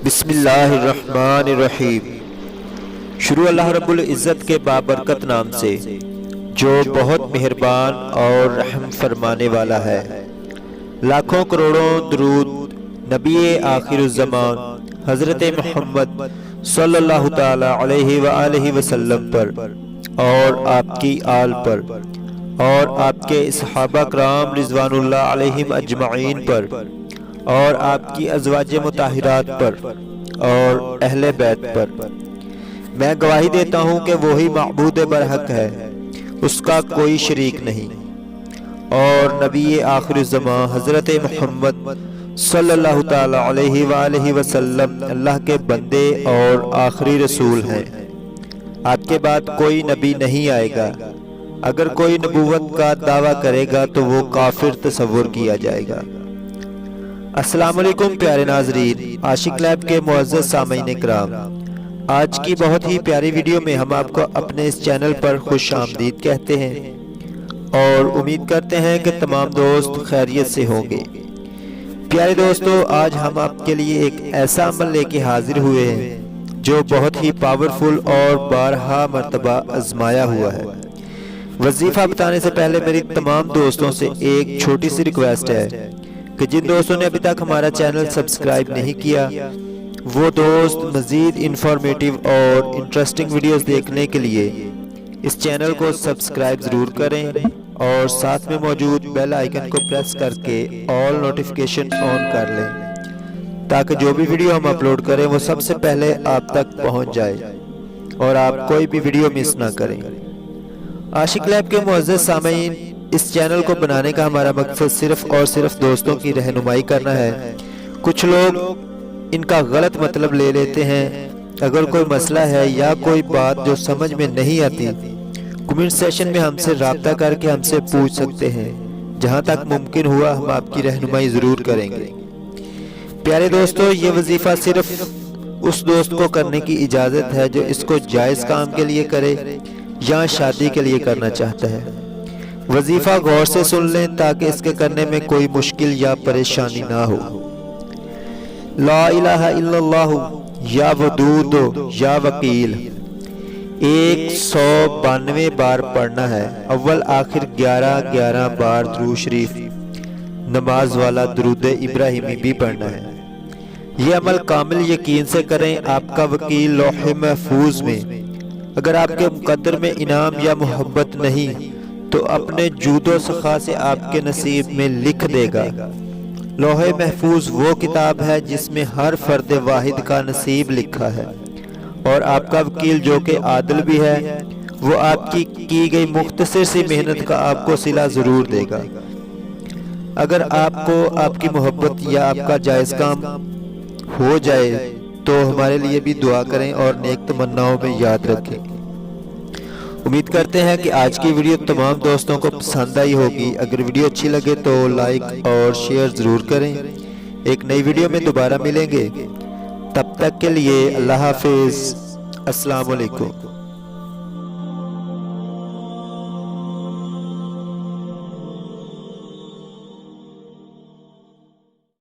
بسم اللہ الرحمن الرحیم۔ شروع اللہ رب العزت کے بابرکت نام سے جو بہت مہربان اور رحم فرمانے والا ہے۔ لاکھوں کروڑوں درود نبی آخر الزمان حضرت محمد صلی اللہ تعالی علیہ وآلہ وسلم پر اور آپ کی آل پر اور آپ کے صحابہ کرام رضوان اللہ علیہم اجمعین پر اور آپ کی ازواج مطہرات پر اور اہل بیت پر۔ میں گواہی دیتا ہوں کہ وہی معبود برحق ہے، اس کا کوئی شریک نہیں، اور نبی آخر الزمان حضرت محمد صلی اللہ تعالی علیہ وآلہ وسلم اللہ کے بندے اور آخری رسول ہیں۔ آپ کے بعد کوئی نبی نہیں آئے گا۔ اگر کوئی نبوت کا دعویٰ کرے گا تو وہ کافر تصور کیا جائے گا۔ السلام علیکم پیارے ناظرین، عاشق لیب کے معزز سامعین کرام، آج کی بہت ہی پیاری ویڈیو میں ہم آپ کو اپنے اس چینل پر خوش آمدید کہتے ہیں اور امید کرتے ہیں کہ تمام دوست خیریت سے ہوں گے۔ پیارے دوستو، آج ہم آپ کے لیے ایک ایسا عمل لے کے حاضر ہوئے ہیں جو بہت ہی پاورفل اور بارہا مرتبہ آزمایا ہوا ہے۔ وظیفہ بتانے سے پہلے میری تمام دوستوں سے ایک چھوٹی سی ریکویسٹ ہے کہ جن دوستوں نے ابھی تک ہمارا چینل سبسکرائب نہیں کیا وہ دوست مزید انفارمیٹیو اور انٹرسٹنگ ویڈیوز دیکھنے کے لیے اس چینل کو سبسکرائب ضرور کریں اور ساتھ میں موجود بیل آئیکن کو پریس کر کے آل نوٹیفیکیشن آن کر لیں تاکہ جو بھی ویڈیو ہم اپلوڈ کریں وہ سب سے پہلے آپ تک پہنچ جائے اور آپ کوئی بھی ویڈیو مس نہ کریں۔ عاشق لیب کے معزز سامعین، اس چینل کو بنانے کا ہمارا مقصد صرف اور صرف دوستوں کی رہنمائی کرنا ہے۔ کچھ لوگ ان کا غلط مطلب لے لیتے ہیں۔ اگر کوئی مسئلہ ہے یا کوئی بات جو سمجھ میں نہیں آتی، کمنٹ سیشن میں ہم سے رابطہ کر کے ہم سے پوچھ سکتے ہیں۔ جہاں تک ممکن ہوا ہم آپ کی رہنمائی ضرور کریں گے۔ پیارے دوستو، یہ وظیفہ صرف اس دوست کو کرنے کی اجازت ہے جو اس کو جائز کام کے لیے کرے یا شادی کے لیے کرنا چاہتا ہے۔ وظیفہ غور سے سن لیں تاکہ اس کے کرنے میں کوئی مشکل یا پریشانی نہ ہو۔ لا الہ الا اللہ یا ودود یا وکیل 192 بار پڑھنا ہے۔ اول آخر 11 بار درود شریف نماز والا درود ابراہیمی بھی پڑھنا ہے۔ یہ عمل کامل یقین سے کریں۔ آپ کا وکیل لوح محفوظ میں اگر آپ کے مقدر میں انعام یا محبت نہیں تو اپنے جود و سخا سے آپ کے نصیب میں لکھ دے گا۔ لوح محفوظ وہ کتاب ہے جس میں ہر فرد واحد کا نصیب لکھا ہے، اور آپ کا وکیل جو کہ عادل بھی ہے وہ آپ کی گئی مختصر سی محنت کا آپ کو صلہ ضرور دے گا۔ اگر آپ کو آپ کی محبت یا آپ کا جائز کام ہو جائے تو ہمارے لیے بھی دعا کریں اور نیک تمناؤں میں یاد رکھیں۔ امید کرتے ہیں کہ آج کی ویڈیو تمام دوستوں کو پسند آئی ہوگی۔ اگر ویڈیو اچھی لگے تو لائک اور شیئر ضرور کریں۔ ایک نئی ویڈیو میں دوبارہ ملیں گے، تب تک کے لیے اللہ حافظ، السلام علیکم۔